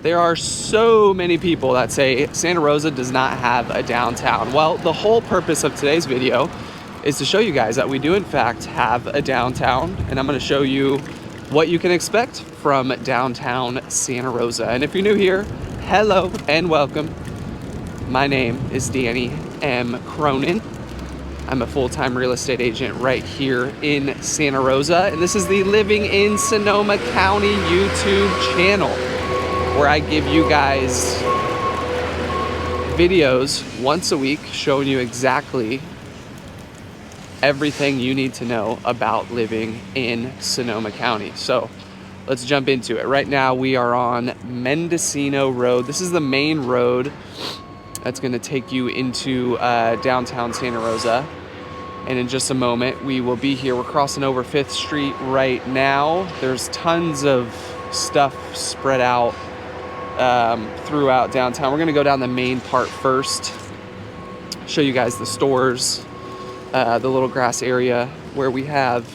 There are so many people that say Santa Rosa does not have a downtown. Well, the whole purpose of today's video is to show you guys that we do in fact have a downtown, and I'm going to show you what you can expect from downtown Santa Rosa. And if you're new here, hello and welcome. My name is Danny M. Cronin. I'm a full-time real estate agent right here in Santa Rosa, and this is the Living in Sonoma County YouTube channel, where I give you guys videos once a week showing you exactly everything you need to know about living in Sonoma County. So let's jump into it. Right now we are on Mendocino Road. This is the main road that's going to take you into downtown Santa Rosa. And in just a moment we will be here. We're crossing over 5th Street right now. There's tons of stuff spread out throughout downtown. We're going to go down the main part first, show you guys the stores, the little grass area where we have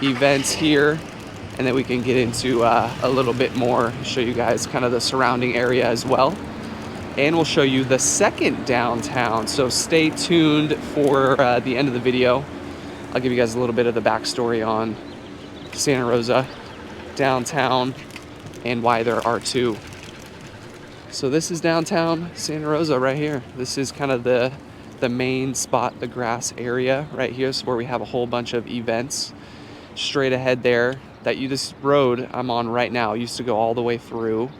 events here, and then we can get into a little bit more, show you guys kind of the surrounding area as well. And we'll show you the second downtown, so stay tuned for the end of the video. I'll give you guys a little bit of the backstory on Santa Rosa downtown and why there are two. So this is downtown Santa Rosa right here. This is kind of the main spot, the grass area right here. Is where we have a whole bunch of events. Straight ahead there, this road I'm on right now used to go all the way through.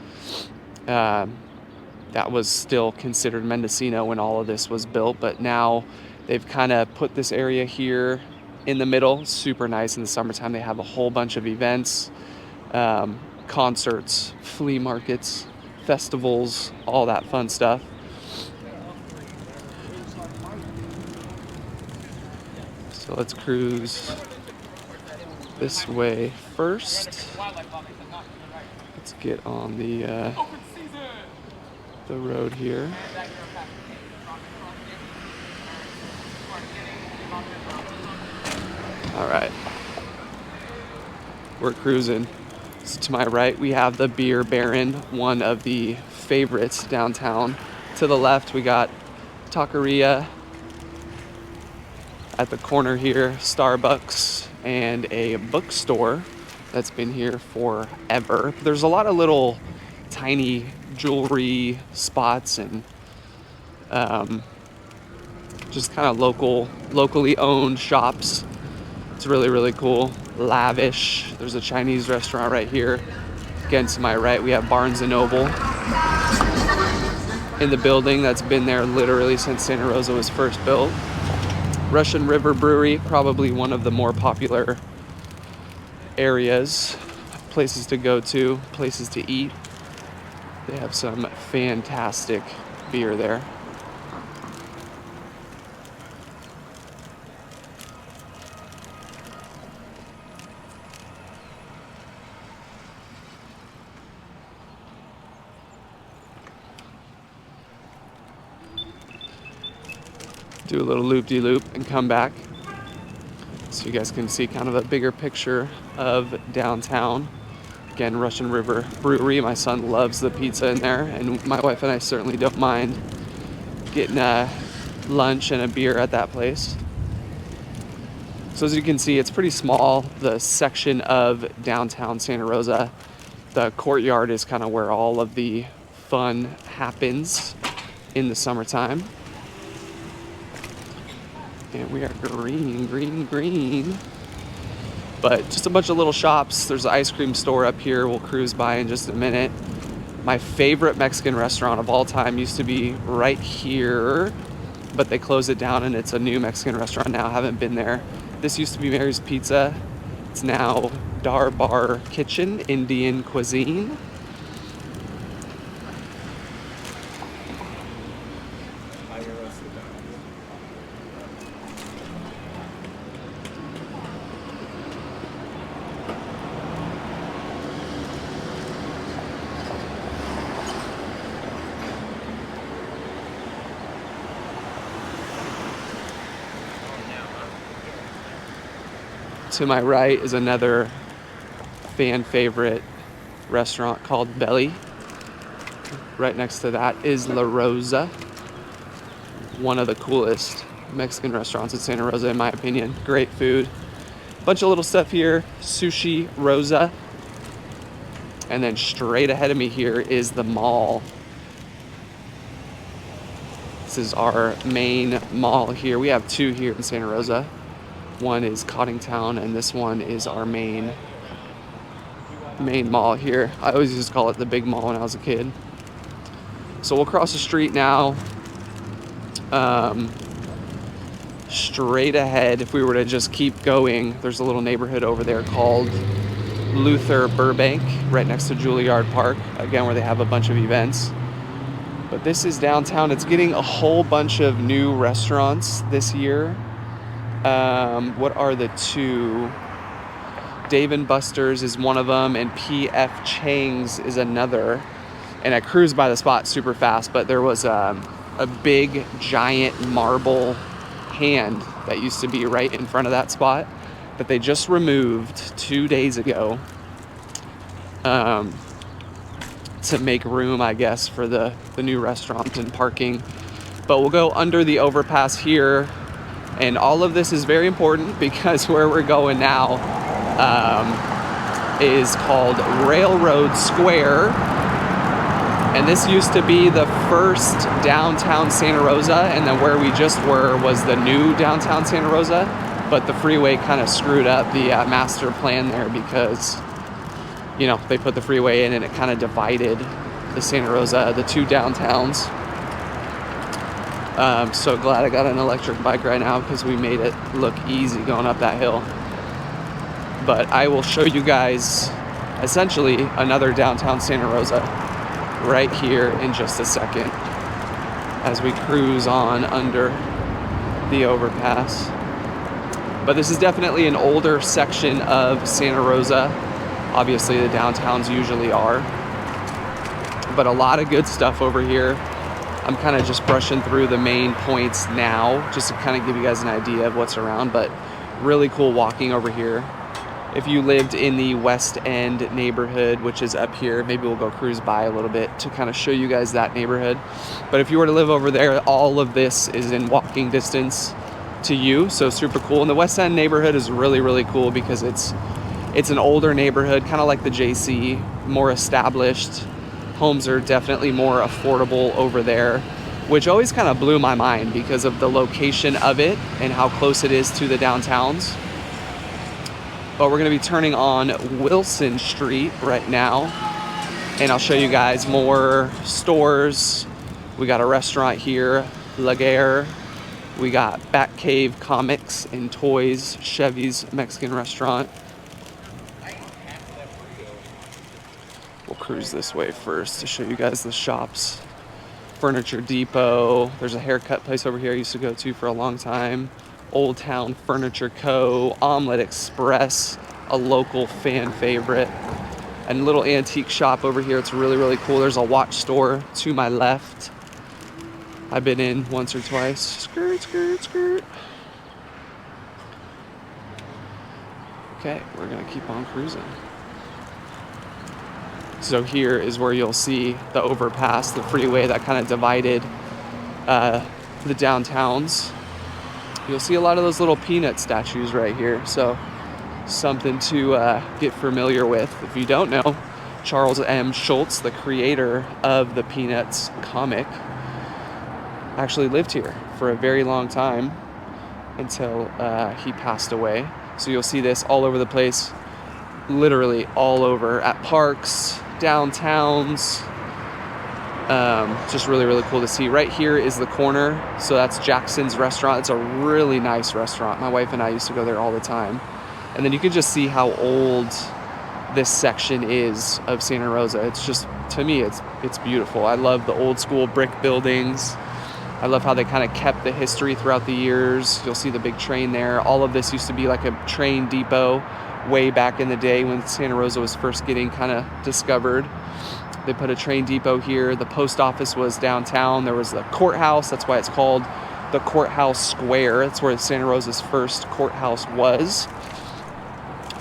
That was still considered Mendocino when all of this was built, but now they've kind of put this area here in the middle. Super nice in the summertime. They have a whole bunch of events, concerts, flea markets, festivals, all that fun stuff. So let's cruise this way first. Let's get on the road here. All right, we're cruising. So to my right, we have the Beer Baron, one of the favorites downtown. To the left, we got Taqueria. At the corner here, Starbucks and a bookstore that's been here forever. There's a lot of little tiny jewelry spots and just kind of locally owned shops. It's really, really cool. Lavish. There's a Chinese restaurant right here. Again, to my right, we have Barnes & Noble in the building that's been there literally since Santa Rosa was first built. Russian River Brewery, probably one of the more popular areas, places to go to, places to eat. They have some fantastic beer there. Do a little loop-de-loop and come back so you guys can see kind of a bigger picture of downtown. Again, Russian River Brewery. My son loves the pizza in there, and my wife and I certainly don't mind getting a lunch and a beer at that place. So as you can see, it's pretty small, the section of downtown Santa Rosa. The courtyard is kind of where all of the fun happens in the summertime. And we are green. But just a bunch of little shops. There's an ice cream store up here we'll cruise by in just a minute. My favorite Mexican restaurant of all time used to be right here, but they closed it down and it's a new Mexican restaurant now. I haven't been there. This used to be Mary's Pizza. It's now Dar Bar Kitchen, Indian cuisine. To my right is another fan favorite restaurant called Belly. Right next to that is La Rosa, one of the coolest Mexican restaurants in Santa Rosa, in my opinion. Great food. Bunch of little stuff here. Sushi Rosa. And then straight ahead of me here is the mall. This is our main mall here. We have two here in Santa Rosa. One is Cottingtown, and this one is our main mall here. I always used to call it the big mall when I was a kid. So we'll cross the street now. Straight ahead, if we were to just keep going, there's a little neighborhood over there called Luther Burbank, right next to Juilliard Park, again, where they have a bunch of events. But this is downtown. It's getting a whole bunch of new restaurants this year. What are the two? Dave & Buster's is one of them, and P.F. Chang's is another. And I cruised by the spot super fast, but there was a big, giant marble hand that used to be right in front of that spot that they just removed 2 days ago. To make room, I guess, for the new restaurant and parking. But we'll go under the overpass here, and all of this is very important because where we're going now is called Railroad Square, and this used to be the first downtown Santa Rosa, and then where we just were was the new downtown Santa Rosa, but the freeway kind of screwed up the master plan there because, you know, they put the freeway in and it kind of divided the Santa Rosa, the two downtowns. I'm so glad I got an electric bike right now because we made it look easy going up that hill. But I will show you guys essentially another downtown Santa Rosa right here in just a second as we cruise on under the overpass. But this is definitely an older section of Santa Rosa. Obviously, the downtowns usually are, but a lot of good stuff over here. I'm kind of just brushing through the main points now, just to kind of give you guys an idea of what's around, but really cool walking over here. If you lived in the West End neighborhood, which is up here, maybe we'll go cruise by a little bit to kind of show you guys that neighborhood. But if you were to live over there, all of this is in walking distance to you, so super cool. And the West End neighborhood is really, really cool because it's an older neighborhood, kind of like the JC, more established. Homes are definitely more affordable over there, which always kind of blew my mind because of the location of it and how close it is to the downtowns. But we're going to be turning on Wilson Street right now, and I'll show you guys more stores. We got a restaurant here, La Guerre. We got Batcave Comics and Toys, Chevy's Mexican restaurant. We'll cruise this way first to show you guys the shops. Furniture Depot. There's a haircut place over here I used to go to for a long time. Old Town Furniture Co. Omelette Express, a local fan favorite. And a little antique shop over here. It's really, really cool. There's a watch store to my left. I've been in once or twice. Skirt, skirt, skirt. Okay, we're gonna keep on cruising. So here is where you'll see the overpass, the freeway that kind of divided the downtowns. You'll see a lot of those little peanut statues right here. So something to get familiar with. If you don't know, Charles M. Schulz, the creator of the Peanuts comic, actually lived here for a very long time until he passed away. So you'll see this all over the place, literally all over, at parks, downtowns. Just really, really cool to see. Right here is the corner. So that's Jackson's restaurant. It's a really nice restaurant. My wife and I used to go there all the time. And then you can just see how old this section is of Santa Rosa. It's just, to me, it's beautiful. I love the old school brick buildings. I love how they kind of kept the history throughout the years. You'll see the big train there. All of this used to be like a train depot way back in the day when Santa Rosa was first getting kind of discovered. They put a train depot here. The post office was downtown. There was the courthouse. That's why it's called the Courthouse Square. That's where Santa Rosa's first courthouse was.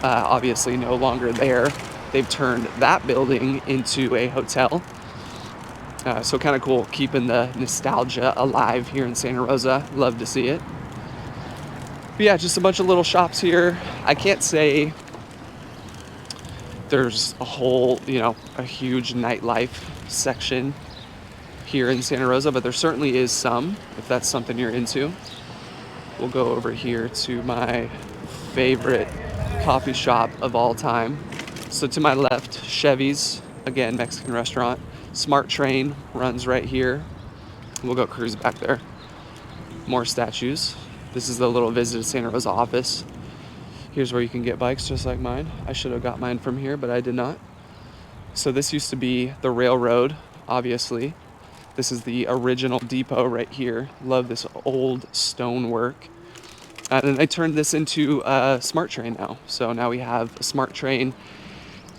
Obviously no longer there. They've turned that building into a hotel. So kind of cool, keeping the nostalgia alive here in Santa Rosa. Love to see it. But yeah, just a bunch of little shops here. I can't say there's a whole, a huge nightlife section here in Santa Rosa, but there certainly is some, if that's something you're into. We'll go over here to my favorite coffee shop of all time. So to my left, Chevy's, again, Mexican restaurant. Smart Train runs right here. We'll go cruise back there. More statues. This is the little Visit Santa Rosa office. Here's where you can get bikes just like mine. I should have got mine from here, but I did not. So this used to be the railroad, obviously. This is the original depot right here. Love this old stonework. And I turned this into a Smart Train now. So now we have a Smart Train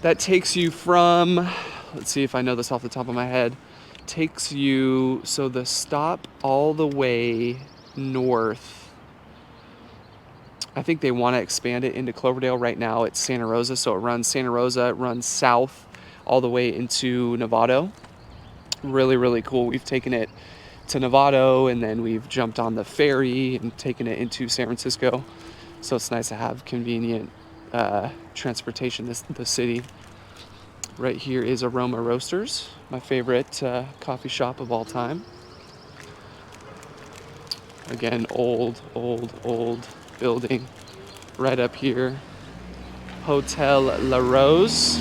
that takes you from, let's see if I know this off the top of my head, takes you, so the stop all the way north, I think they want to expand it into Cloverdale. Right now it's Santa Rosa, so it runs Santa Rosa, it runs south all the way into Novato. Really, really cool. We've taken it to Novato, and then we've jumped on the ferry and taken it into San Francisco. So it's nice to have convenient transportation to the city. Right here is Aroma Roasters, my favorite coffee shop of all time. Again, old building. Right up here, Hotel La Rose.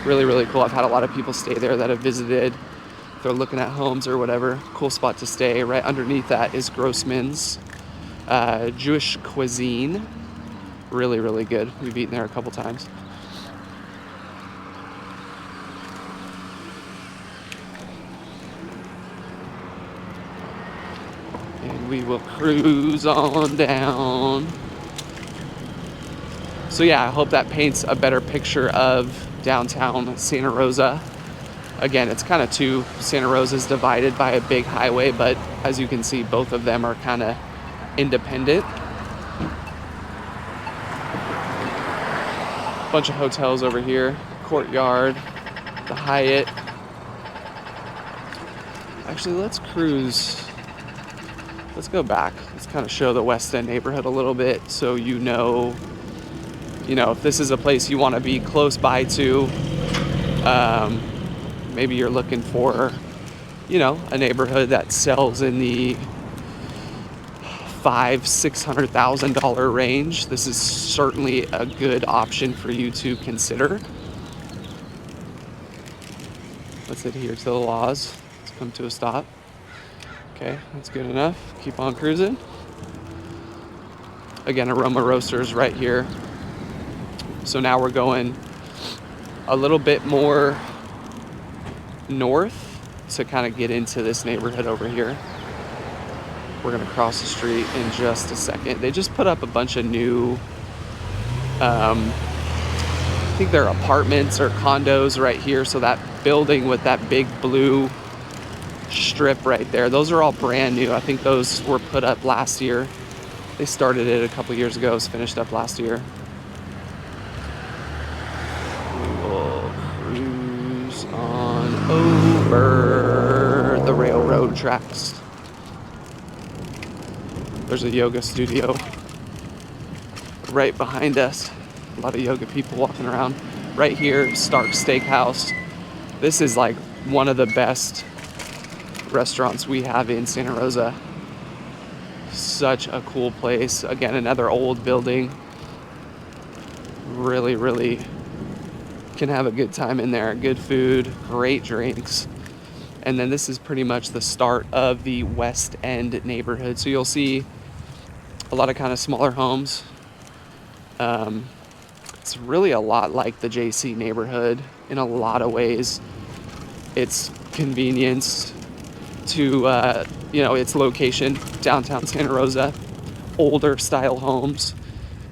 Really, really cool. I've had a lot of people stay there that have visited. If they're looking at homes or whatever, cool spot to stay. Right underneath that is Grossman's Jewish cuisine. Really, really good. We've eaten there a couple times. And we will cruise on down. So yeah, I hope that paints a better picture of downtown Santa Rosa. Again, it's kind of two Santa Rosas divided by a big highway, but as you can see, both of them are kind of independent. Bunch of hotels over here, Courtyard, the Hyatt. Actually, let's cruise. Let's go back. Let's kind of show the West End neighborhood a little bit, so you know, if this is a place you want to be close by to. Maybe you're looking for, a neighborhood that sells in the $500,000-$600,000 range. This is certainly a good option for you to consider. Let's adhere to the laws. Let's come to a stop. Okay, that's good enough. Keep on cruising. Again, Aroma Roasters right here. So now we're going a little bit more north to kind of get into this neighborhood over here. We're gonna cross the street in just a second. They just put up a bunch of new, I think they're apartments or condos right here. So that building with that big blue strip right there, those are all brand new. I think those were put up last year. They started it a couple years ago, it was finished up last year. We will cruise on over the railroad tracks. There's a yoga studio right behind us. A lot of yoga people walking around. Right here, Stark Steakhouse. This is like one of the best restaurants we have in Santa Rosa. Such a cool place. Again, another old building. Really, really can have a good time in there. Good food, great drinks. And then this is pretty much the start of the West End neighborhood. So you'll see a lot of kind of smaller homes. It's really a lot like the JC neighborhood in a lot of ways. It's convenience to, its location, downtown Santa Rosa, older style homes.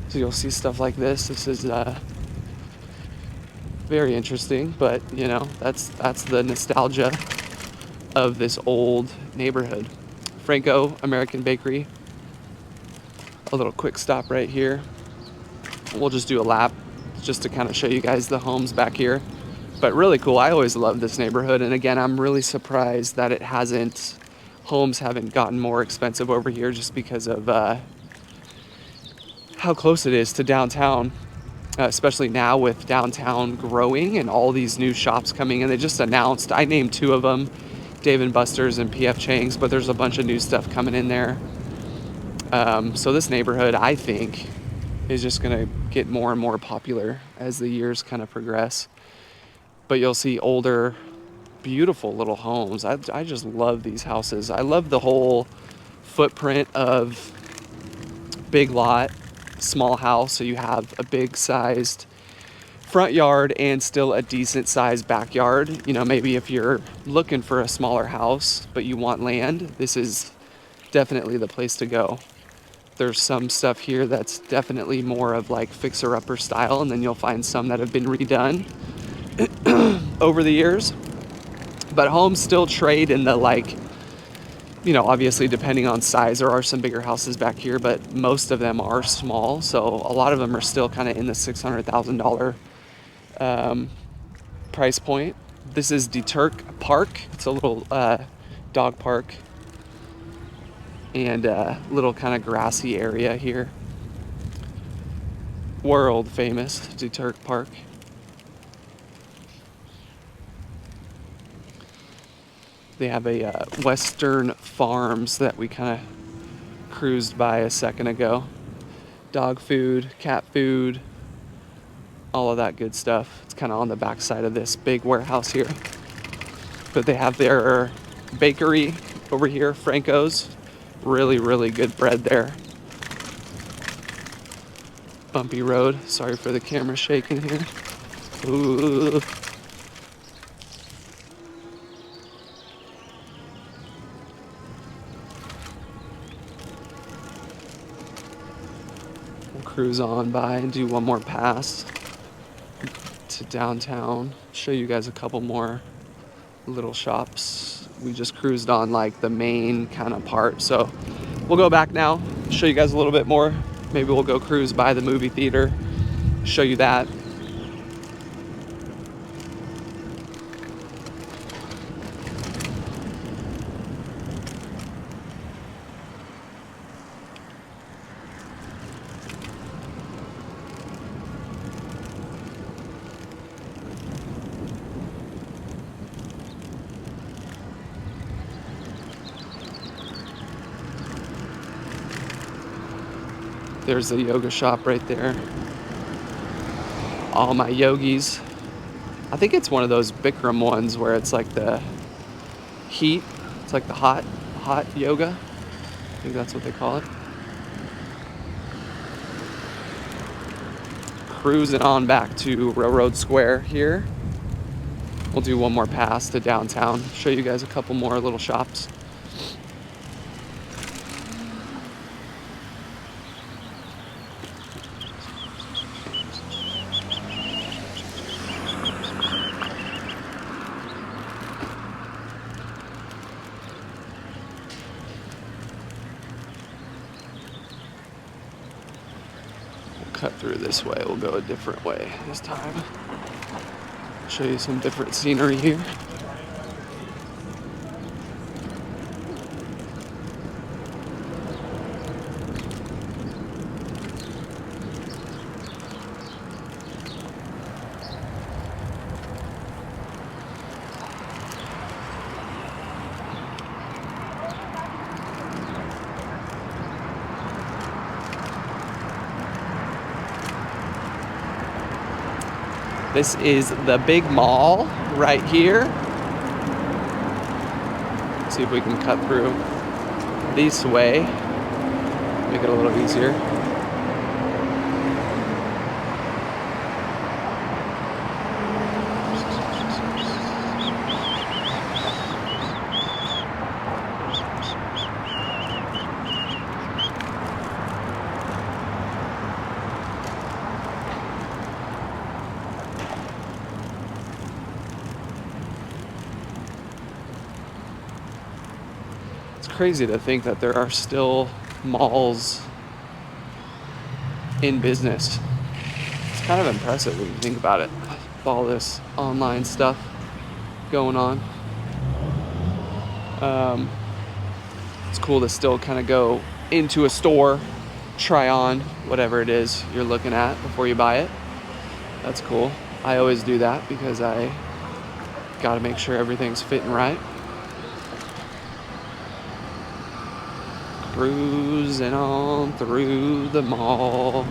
So you'll see stuff like this. This is very interesting, but that's the nostalgia of this old neighborhood. Franco American Bakery. A little quick stop right here. We'll just do a lap just to kind of show you guys the homes back here. But really cool. I always love this neighborhood. And again, I'm really surprised that homes haven't gotten more expensive over here just because of how close it is to downtown, especially now with downtown growing and all these new shops coming in. They just announced, I named 2 of them, Dave & Buster's and PF Chang's, but there's a bunch of new stuff coming in there. So this neighborhood, I think, is just gonna get more and more popular as the years kind of progress. But you'll see older, beautiful little homes. I just love these houses. I love the whole footprint of big lot, small house, so you have a big sized front yard and still a decent sized backyard. You know, maybe if you're looking for a smaller house but you want land, this is definitely the place to go. There's some stuff here that's definitely more of like fixer-upper style, and then you'll find some that have been redone over the years. But homes still trade in the, like, you know, obviously depending on size, there are some bigger houses back here, but most of them are small. So a lot of them are still kind of in the $600,000 price point. This is Deturk Park. It's a little dog park and a little kind of grassy area here. World famous Deturk Park. They have a Western Farms that we kind of cruised by a second ago. Dog food, cat food, all of that good stuff. It's kind of on the back side of this big warehouse here. But they have their bakery over here, Franco's. Really, really good bread there. Bumpy road. Sorry for the camera shaking here. Ooh. We'll cruise on by and do one more pass to downtown. Show you guys a couple more little shops. We just cruised on like the main kind of part, so we'll go back now, show you guys a little bit more. Maybe we'll go cruise by the movie theater, show you that. There's the yoga shop right there. All my yogis. I think it's one of those Bikram ones where it's like the heat. It's like the hot yoga. I think that's what they call it. Cruising on back to Railroad Square here. We'll do one more pass to downtown. Show you guys a couple more little shops. Cut through this way. We'll go a different way this time. Show you some different scenery here. This is the big mall right here. Let's see if we can cut through this way. Make it a little easier. Crazy to think that there are still malls in business. It's kind of impressive when you think about it. all this online stuff going on. It's cool to still kind of go into a store, try on whatever it is you're looking at before you buy it. That's cool. I always do that because I got to make sure everything's fitting right. Cruising on through the mall.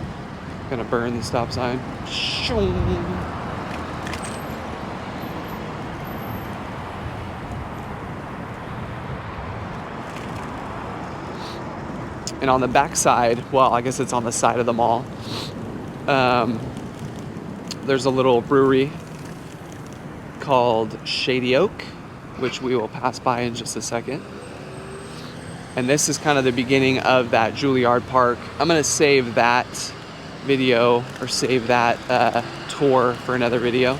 Gonna burn the stop sign. And on the back side, well, I guess it's on the side of the mall, there's a little brewery called Shady Oak, which we will pass by in just a second. And this is kind of the beginning of that Juilliard Park. I'm gonna save that video or save that tour for another video.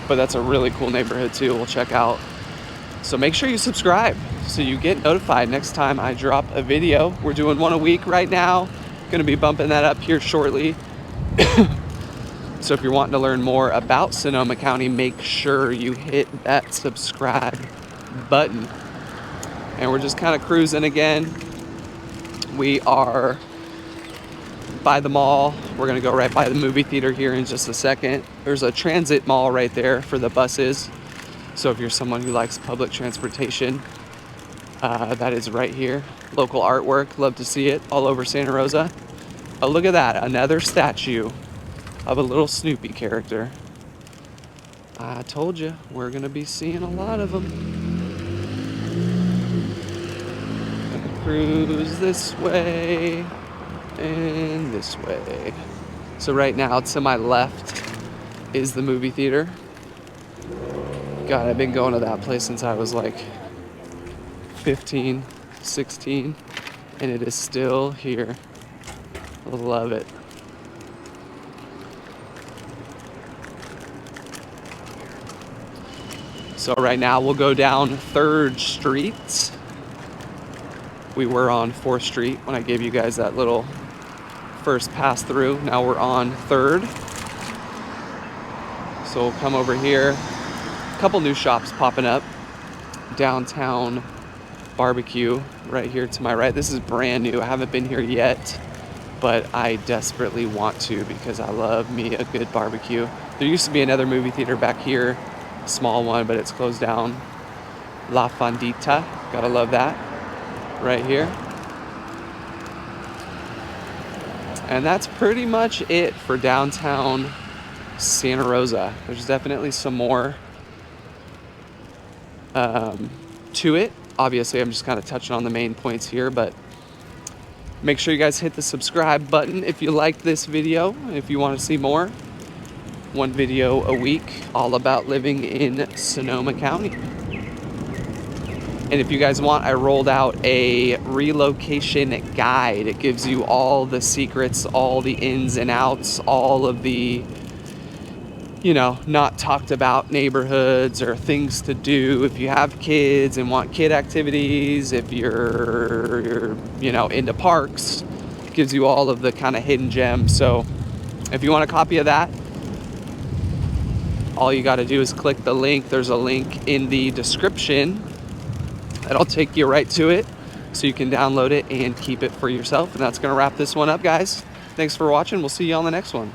But that's a really cool neighborhood too, we'll check out. So make sure you subscribe so you get notified next time I drop a video. We're doing one a week right now. Gonna be bumping that up here shortly. So if you're wanting to learn more about Sonoma County, make sure you hit that subscribe button. And we're just kind of cruising again. We are by the mall. We're gonna go right by the movie theater here in just a second. There's a transit mall right there for the buses. So if you're someone who likes public transportation, that is right here. Local artwork, love to see it all over Santa Rosa. Oh, look at that, another statue of a little Snoopy character. I told you, we're gonna be seeing a lot of them. Gonna cruise this way and this way. So right now, to my left is the movie theater. God, I've been going to that place since I was like 15, 16, and it is still here. Love it. So right now we'll go down 3rd Street. We were on 4th Street when I gave you guys that little first pass through. Now we're on 3rd. So we'll come over here. A couple new shops popping up. Downtown Barbecue right here to my right. This is brand new. I haven't been here yet, but I desperately want to because I love me a good barbecue. There used to be another movie theater back here, a small one, but it's closed down. La Fondita, gotta love that, right here. And that's pretty much it for downtown Santa Rosa. There's definitely some more to it. Obviously, I'm just kind of touching on the main points here, but make sure you guys hit the subscribe button if you like this video, if you want to see more. One video a week, all about living in Sonoma County. And if you guys want, I rolled out a relocation guide. It gives you all the secrets, all the ins and outs, all of the, you know, not talked about neighborhoods or things to do if you have kids and want kid activities, if you're you know, into parks. It gives you all of the kind of hidden gems. So if you want a copy of that, all you got to do is click the link. There's a link in the description that'll take you right to it so you can download it and keep it for yourself. And that's going to wrap this one up, guys. Thanks for watching. We'll see you on the next one.